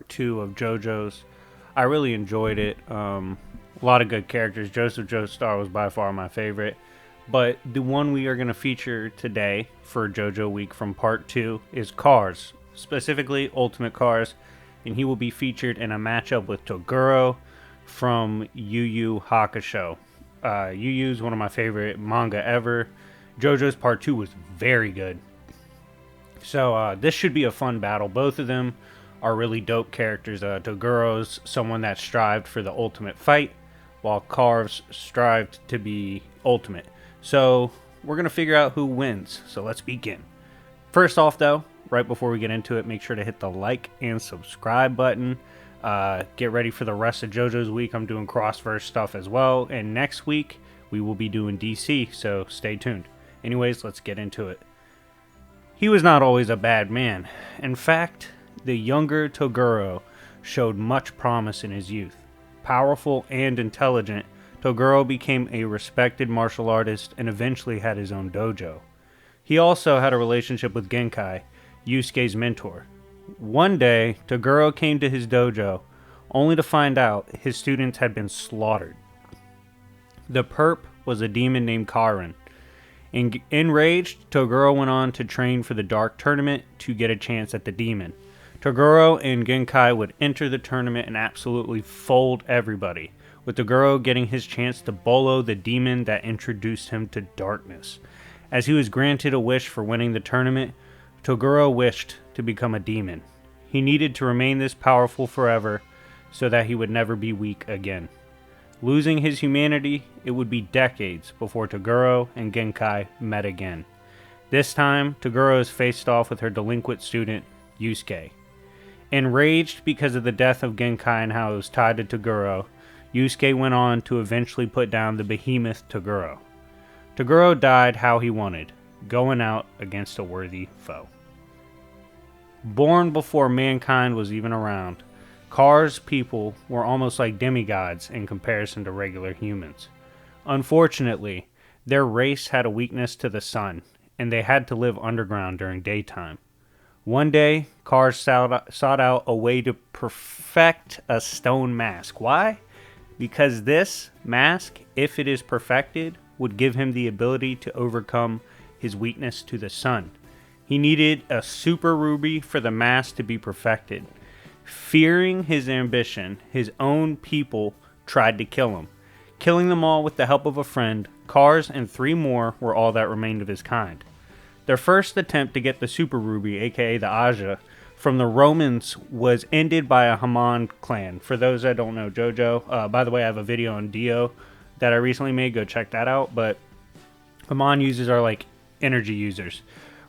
part 2 of JoJo's. I really enjoyed it. A lot of good characters. Joseph Joestar was by far my favorite. But the one we are going to feature today for JoJo Week from part 2 is Cars, specifically Ultimate Cars. And he will be featured in a matchup with Toguro from Yu Yu Hakusho. Yu Yu is one of my favorite manga ever. JoJo's part 2 was very good. So this should be a fun battle. Both of them are really dope characters. Toguro's someone that strived for the ultimate fight, while Cars strived to be ultimate. So we're going to figure out who wins. So let's begin. First off though, right before we get into it, make sure to hit the like and subscribe button. Get ready for the rest of JoJo's week. I'm doing crossverse stuff as well. And next week, we will be doing DC, so stay tuned. Anyways, let's get into it. He was not always a bad man. In fact, the younger Toguro showed much promise in his youth. Powerful and intelligent, Toguro became a respected martial artist and eventually had his own dojo. He also had a relationship with Genkai, Yusuke's mentor. One day, Toguro came to his dojo, only to find out his students had been slaughtered. The perp was a demon named Karin. Enraged, Toguro went on to train for the Dark Tournament to get a chance at the demon. Toguro and Genkai would enter the tournament and absolutely fold everybody, with Toguro getting his chance to bolo the demon that introduced him to darkness. As he was granted a wish for winning the tournament, Toguro wished to become a demon. He needed to remain this powerful forever so that he would never be weak again. Losing his humanity, it would be decades before Toguro and Genkai met again. This time, Toguro is faced off with her delinquent student, Yusuke. Enraged because of the death of Genkai and how it was tied to Toguro, Yusuke went on to eventually put down the behemoth Toguro. Toguro died how he wanted, going out against a worthy foe. Born before mankind was even around, Cars people were almost like demigods in comparison to regular humans. Unfortunately, their race had a weakness to the sun, and they had to live underground during daytime. One day, Cars sought out a way to perfect a stone mask. Why? Because this mask, if it is perfected, would give him the ability to overcome his weakness to the sun. He needed a super ruby for the mask to be perfected. Fearing his ambition, his own people tried to kill him. Killing them all with the help of a friend, Cars and 3 more were all that remained of his kind. Their first attempt to get the Super Ruby, aka the Aja, from the Romans was ended by a Haman clan. For those that don't know JoJo, by the way, I have a video on Dio that I recently made. Go check that out. But Haman users are like energy users.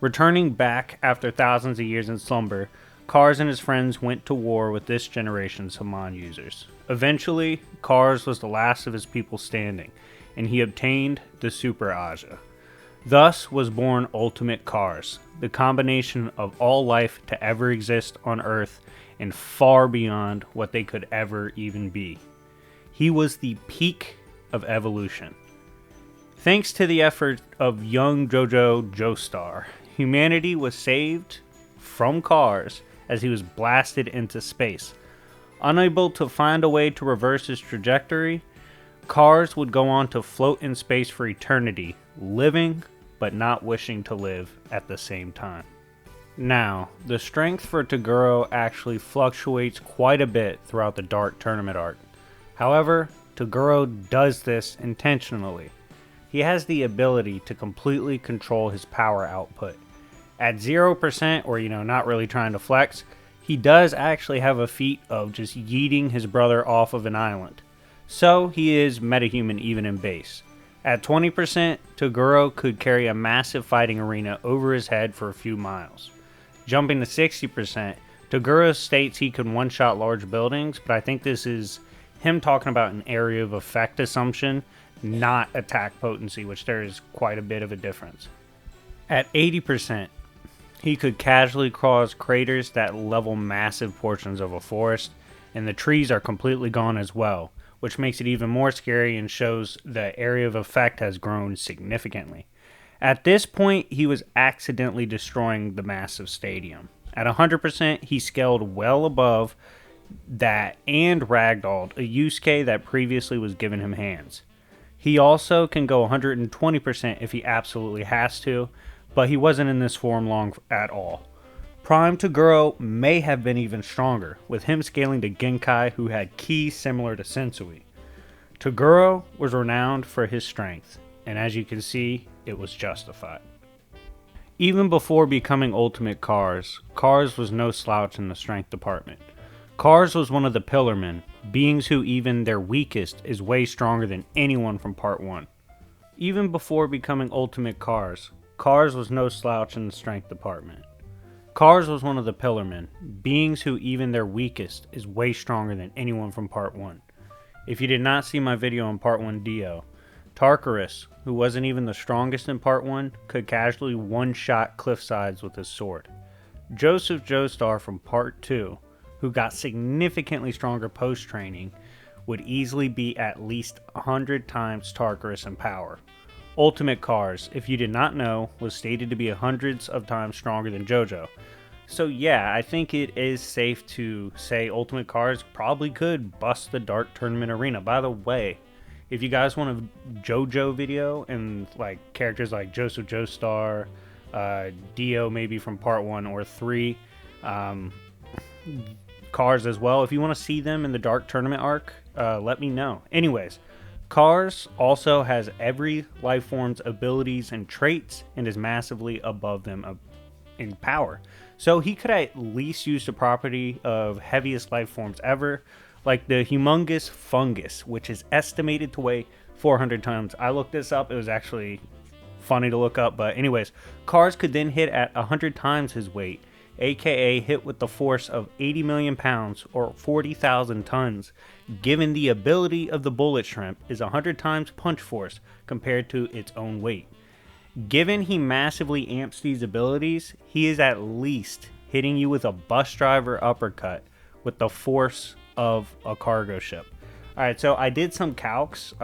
Returning back after thousands of years in slumber, Cars and his friends went to war with this generation's Haman users. Eventually, Cars was the last of his people standing, and he obtained the Super Aja. Thus was born Ultimate Cars, the combination of all life to ever exist on Earth and far beyond what they could ever even be. He was the peak of evolution. Thanks to the effort of young JoJo Joestar, humanity was saved from Cars as he was blasted into space. Unable to find a way to reverse his trajectory, Cars would go on to float in space for eternity, living but not wishing to live at the same time. Now, the strength for Toguro actually fluctuates quite a bit throughout the Dark Tournament arc. However, Toguro does this intentionally. He has the ability to completely control his power output. At 0%, or not really trying to flex, he does actually have a feat of just yeeting his brother off of an island. So he is metahuman even in base. At 20%, Toguro could carry a massive fighting arena over his head for a few miles. Jumping to 60%, Toguro states he can one-shot large buildings, but I think this is him talking about an area of effect assumption, not attack potency, which there is quite a bit of a difference. At 80%, he could casually cause craters that level massive portions of a forest, and the trees are completely gone as well, which makes it even more scary and shows the area of effect has grown significantly. At this point, he was accidentally destroying the massive stadium. At 100%, he scaled well above that and ragdolled a Yusuke that previously was giving him hands. He also can go 120% if he absolutely has to, but he wasn't in this form long at all. Prime Toguro may have been even stronger, with him scaling to Genkai, who had ki similar to Sensui. Toguro was renowned for his strength, and as you can see, it was justified. Even before becoming Ultimate Cars, Cars was no slouch in the strength department. Cars was one of the Pillarmen, beings who even their weakest is way stronger than anyone from Part 1. Even before becoming Ultimate Cars, Cars was no slouch in the strength department. Cars was one of the Pillarmen, beings who even their weakest is way stronger than anyone from Part 1. If you did not see my video on Part 1 Dio, Tartarus, who wasn't even the strongest in Part 1, could casually one-shot cliff sides with his sword. Joseph Joestar from Part 2, who got significantly stronger post-training, would easily be at least 100 times Tartarus in power. Ultimate Cars, if you did not know, was stated to be hundreds of times stronger than JoJo. So yeah, I think it is safe to say Ultimate Cars probably could bust the Dark Tournament arena. By the way, if you guys want a JoJo video and like characters like Joseph Joestar, Dio maybe from Part 1 or 3, Cars as well, if you want to see them in the Dark Tournament arc, let me know. Anyways, Cars also has every life form's abilities and traits and is massively above them in power. So he could at least use the property of heaviest life forms ever, like the humongous fungus, which is estimated to weigh 400 tons. I looked this up. It was actually funny to look up. But anyways, Cars could then hit at 100 times his weight, aka hit with the force of 80 million pounds or 40,000 tons, given the ability of the bullet shrimp is 100 times punch force compared to its own weight. Given he massively amps these abilities, he is at least hitting you with a bus driver uppercut with the force of a cargo ship. Alright, so I did some calcs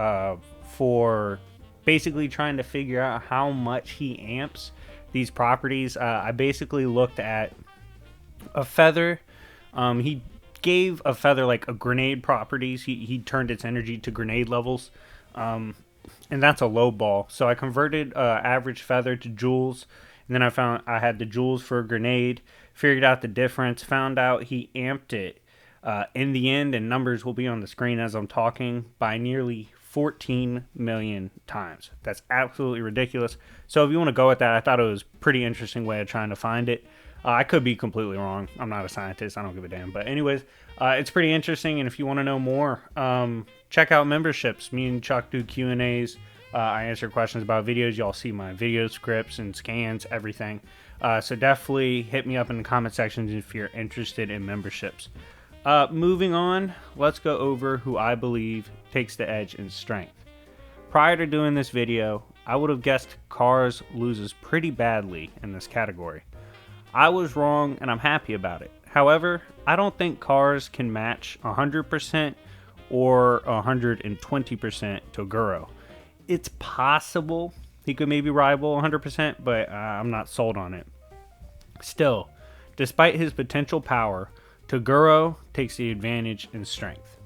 for basically trying to figure out how much he amps these properties. I basically looked at a feather. He gave a feather like a grenade properties. He turned its energy to grenade levels. And that's a low ball. So I converted average feather to joules. And then I found I had the joules for a grenade. Figured out the difference. Found out he amped it in the end, and numbers will be on the screen as I'm talking, by nearly 14 million times. That's absolutely ridiculous. So if you want to go with that, I thought it was a pretty interesting way of trying to find it. I could be completely wrong. I'm not a scientist. I don't give a damn. But anyways, it's pretty interesting. And if you want to know more, check out memberships. Me and Chuck do Q&As. I answer questions about videos. Y'all see my video scripts and scans, everything. So definitely hit me up in the comment sections if you're interested in memberships. Moving on, let's go over who I believe takes the edge in strength. Prior to doing this video, I would have guessed Cars loses pretty badly in this category. I was wrong, and I'm happy about it. However, I don't think Cars can match 100% or 120% Toguro. It's possible he could maybe rival 100%, but I'm not sold on it. Still, despite his potential power, Toguro takes the advantage in strength.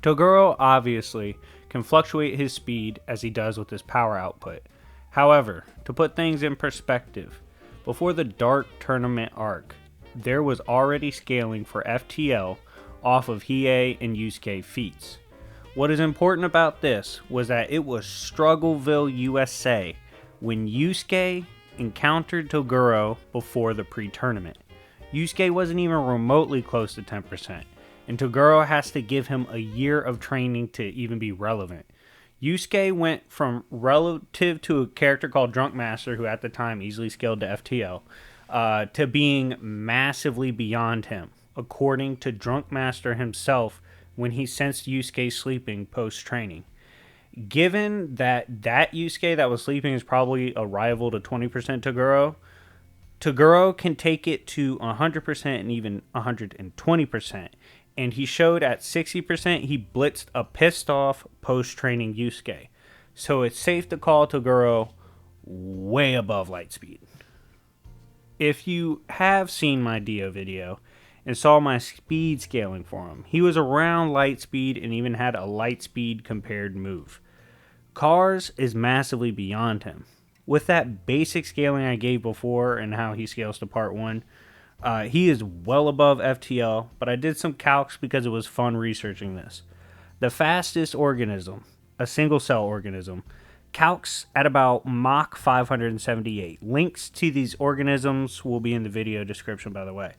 Toguro obviously can fluctuate his speed as he does with his power output. However, to put things in perspective, before the Dark Tournament arc, there was already scaling for FTL off of Hiei and Yusuke feats. What is important about this was that it was Struggleville, USA when Yusuke encountered Toguro before the pre-tournament. Yusuke wasn't even remotely close to 10%, and Toguro has to give him a year of training to even be relevant. Yusuke went from relative to a character called Drunk Master, who at the time easily scaled to FTL, to being massively beyond him, according to Drunk Master himself when he sensed Yusuke sleeping post-training. Given that Yusuke that was sleeping is probably a rival to 20% Toguro, Toguro can take it to 100% and even 120%. And he showed at 60% he blitzed a pissed off post-training Yusuke. So it's safe to call Toguro way above light speed. If you have seen my Dio video and saw my speed scaling for him. He was around light speed and even had a light speed compared move. Cars is massively beyond him. With that basic scaling I gave before and how he scales to part 1, he is well above FTL, but I did some calcs because it was fun researching this. The fastest organism, a single cell organism, calcs at about Mach 578. Links to these organisms will be in the video description, by the way.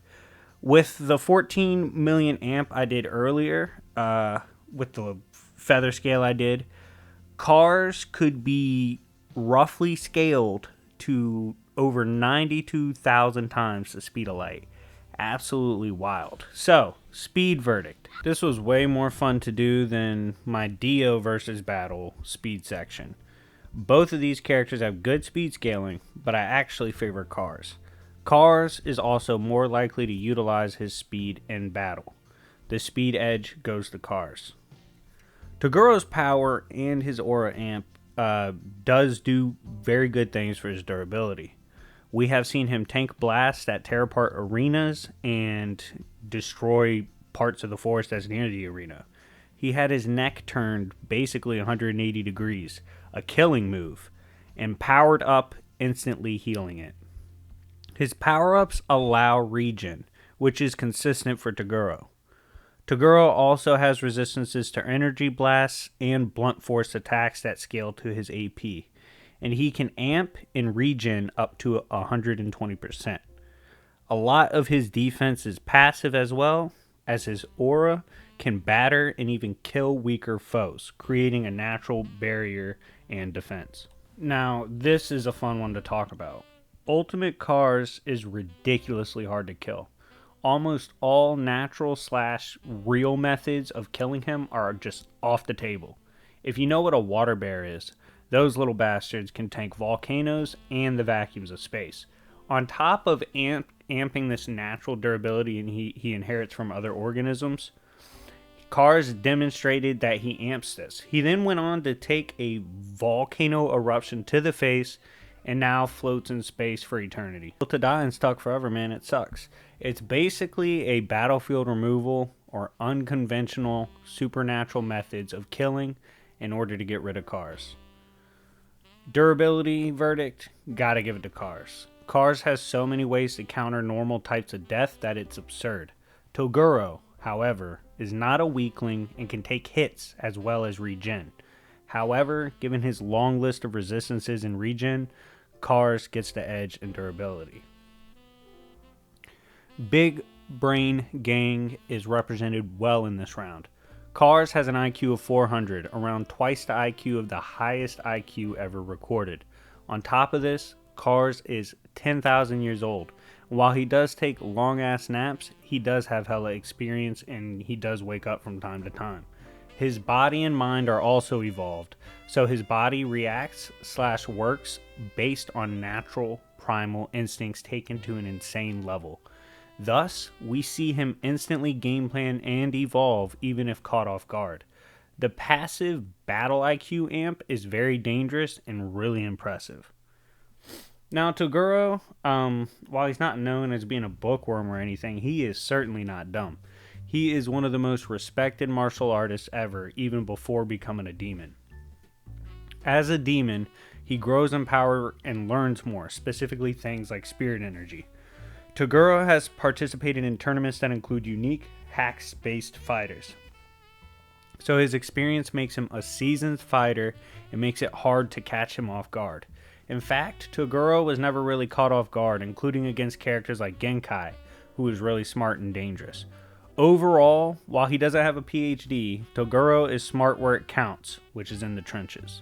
With the 14 million amp I did earlier, with the feather scale I did, cars could be roughly scaled to over 92,000 times the speed of light. Absolutely wild. So, speed verdict. This was way more fun to do than my Dio versus Battle speed section. Both of these characters have good speed scaling, but I actually favor Cars. Cars is also more likely to utilize his speed in battle. The speed edge goes to Cars. Toguro's power and his aura amp does do very good things for his durability. We have seen him tank blasts that tear apart arenas and destroy parts of the forest that's near the arena. He had his neck turned basically 180 degrees, a killing move, and powered up, instantly healing it. His power-ups allow regen, which is consistent for Toguro. Toguro also has resistances to energy blasts and blunt force attacks that scale to his AP, and he can amp and regen up to 120%. A lot of his defense is passive as well, as his aura can batter and even kill weaker foes, creating a natural barrier and defense. Now, this is a fun one to talk about. Ultimate Cars is ridiculously hard to kill. Almost all natural / real methods of killing him are just off the table. If you know what a water bear is, those little bastards can tank volcanoes and the vacuums of space. On top of amping this natural durability and he inherits from other organisms, Cars demonstrated that he amps this. He then went on to take a volcano eruption to the face and now floats in space for eternity. To die and stuck forever, man, it sucks. It's basically a battlefield removal or unconventional supernatural methods of killing in order to get rid of Cars. Durability verdict, gotta give it to Cars. Cars has so many ways to counter normal types of death that it's absurd. Toguro, however, is not a weakling and can take hits as well as regen. However, given his long list of resistances and regen, Cars gets the edge in durability. Big Brain Gang is represented well in this round. Cars has an IQ of 400, around twice the IQ of the highest IQ ever recorded. On top of this, Cars is 10,000 years old. While he does take long-ass naps, he does have hella experience and he does wake up from time to time. His body and mind are also evolved, so his body reacts / works based on natural primal instincts taken to an insane level. Thus, we see him instantly game plan and evolve even if caught off guard. The passive battle IQ amp is very dangerous and really impressive. Now, Toguro, while he's not known as being a bookworm or anything, he is certainly not dumb. He is one of the most respected martial artists ever, even before becoming a demon. As a demon, he grows in power and learns more, specifically things like spirit energy. Toguro has participated in tournaments that include unique, hacks-based fighters. So his experience makes him a seasoned fighter and makes it hard to catch him off guard. In fact, Toguro was never really caught off guard, including against characters like Genkai, who is really smart and dangerous. Overall, while he doesn't have a PhD, Toguro is smart where it counts, which is in the trenches.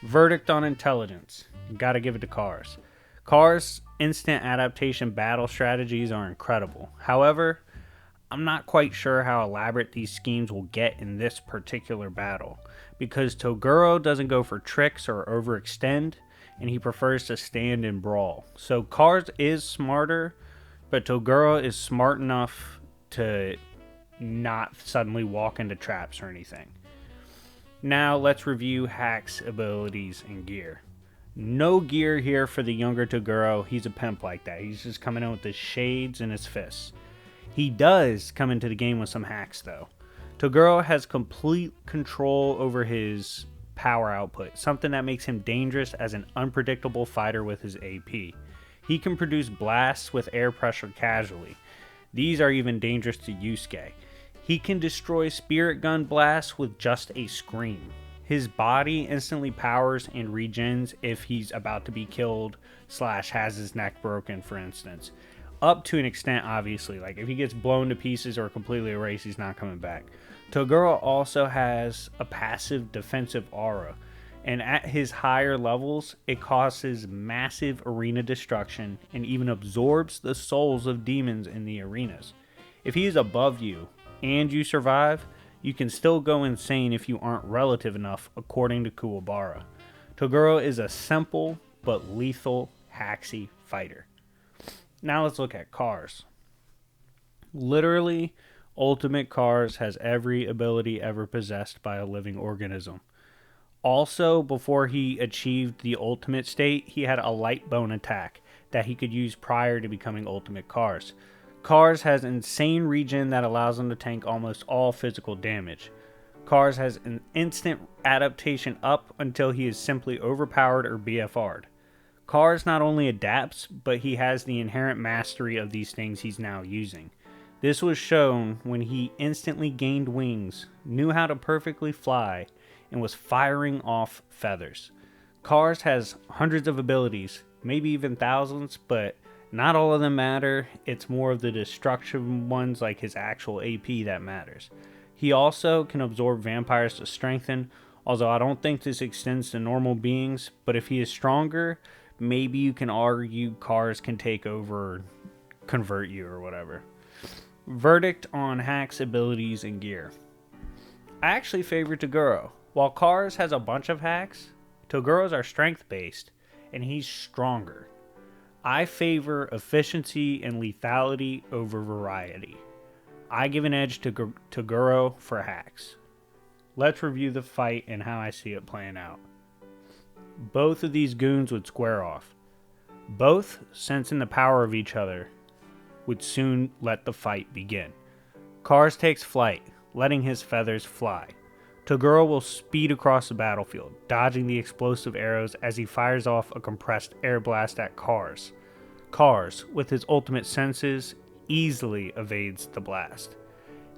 Verdict on intelligence. Gotta give it to Cars. Cars' instant adaptation battle strategies are incredible. However, I'm not quite sure how elaborate these schemes will get in this particular battle, because Toguro doesn't go for tricks or overextend, and he prefers to stand and brawl. So Cars is smarter, but Toguro is smart enough to not suddenly walk into traps or anything. Now let's review hacks, abilities, and gear. No gear here for the younger Toguro. He's a pimp like that. He's just coming in with his shades and his fists. He does come into the game with some hacks though. Toguro has complete control over his power output, something that makes him dangerous as an unpredictable fighter with his AP. He can produce blasts with air pressure casually. These are even dangerous to Yusuke. He can destroy spirit gun blasts with just a scream. His body instantly powers and regens if he's about to be killed / has his neck broken, for instance. Up to an extent, obviously. Like if he gets blown to pieces or completely erased, he's not coming back. Toguro also has a passive defensive aura, and at his higher levels, it causes massive arena destruction and even absorbs the souls of demons in the arenas. If he is above you and you survive, you can still go insane if you aren't relative enough, according to Kuwabara. Toguro is a simple but lethal haxy fighter. Now let's look at Cars. Literally, Ultimate Cars has every ability ever possessed by a living organism. Also, before he achieved the ultimate state, he had a light bone attack that he could use prior to becoming Ultimate Cars. Cars has insane regen that allows him to tank almost all physical damage. Cars has an instant adaptation up until he is simply overpowered or BFR'd. Cars not only adapts, but he has the inherent mastery of these things he's now using. This was shown when he instantly gained wings, knew how to perfectly fly, and was firing off feathers. Cars has hundreds of abilities, maybe even thousands, but not all of them matter. It's more of the destruction ones like his actual AP that matters. He also can absorb vampires to strengthen, although I don't think this extends to normal beings, but if he is stronger, maybe you can argue Cars can take over or convert you or whatever. Verdict on hacks, abilities, and gear. I actually favor Toguro. While Cars has a bunch of hacks, Toguro's are strength-based, and he's stronger. I favor efficiency and lethality over variety. I give an edge to Toguro for hacks. Let's review the fight and how I see it playing out. Both of these goons would square off. Both, sensing the power of each other, would soon let the fight begin. Cars takes flight, letting his feathers fly. Toguro will speed across the battlefield, dodging the explosive arrows as he fires off a compressed air blast at Cars. Cars, with his ultimate senses, easily evades the blast.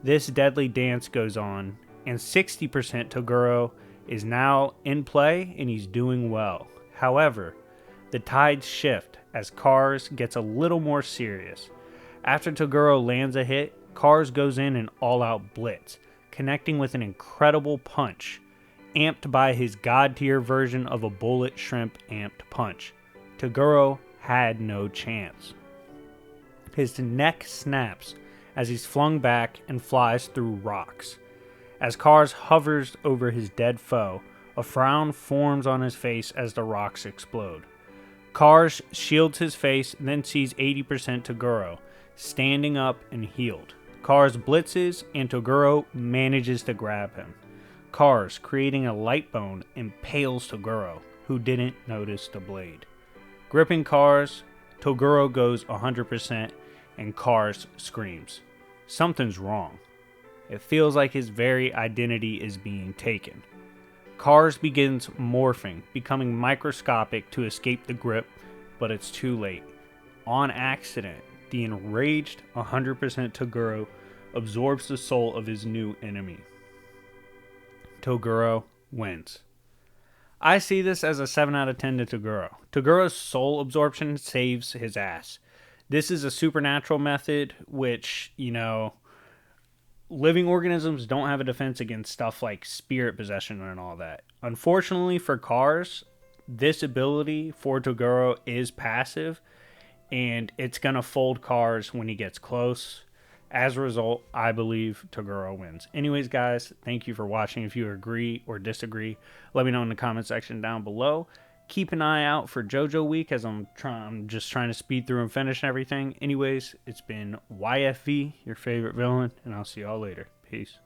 This deadly dance goes on, and 60% Toguro is now in play and he's doing well. However, the tides shift as Cars gets a little more serious. After Toguro lands a hit, Cars goes in an all-out blitz, connecting with an incredible punch, amped by his god-tier version of a bullet shrimp amped punch. Toguro had no chance. His neck snaps as he's flung back and flies through rocks. As Cars hovers over his dead foe, a frown forms on his face as the rocks explode. Cars shields his face, then sees 80% Toguro, standing up and healed. Cars blitzes, and Toguro manages to grab him. Cars, creating a light bone, impales Toguro, who didn't notice the blade. Gripping Cars, Toguro goes 100%, and Cars screams. Something's wrong. It feels like his very identity is being taken. Cars begins morphing, becoming microscopic to escape the grip, but it's too late. On accident, the enraged 100% Toguro absorbs the soul of his new enemy. Toguro wins. I see this as a 7 out of 10 to Toguro. Toguro's soul absorption saves his ass. This is a supernatural method, which, living organisms don't have a defense against stuff like spirit possession and all that. Unfortunately for Cars, this ability for Toguro is passive, and it's going to fold Cars when he gets close. As a result, I believe Toguro wins. Anyways, guys, thank you for watching. If you agree or disagree, let me know in the comment section down below. Keep an eye out for JoJo Week as I'm just trying to speed through and finish everything. Anyways, it's been YFV, your favorite villain, and I'll see y'all later. Peace.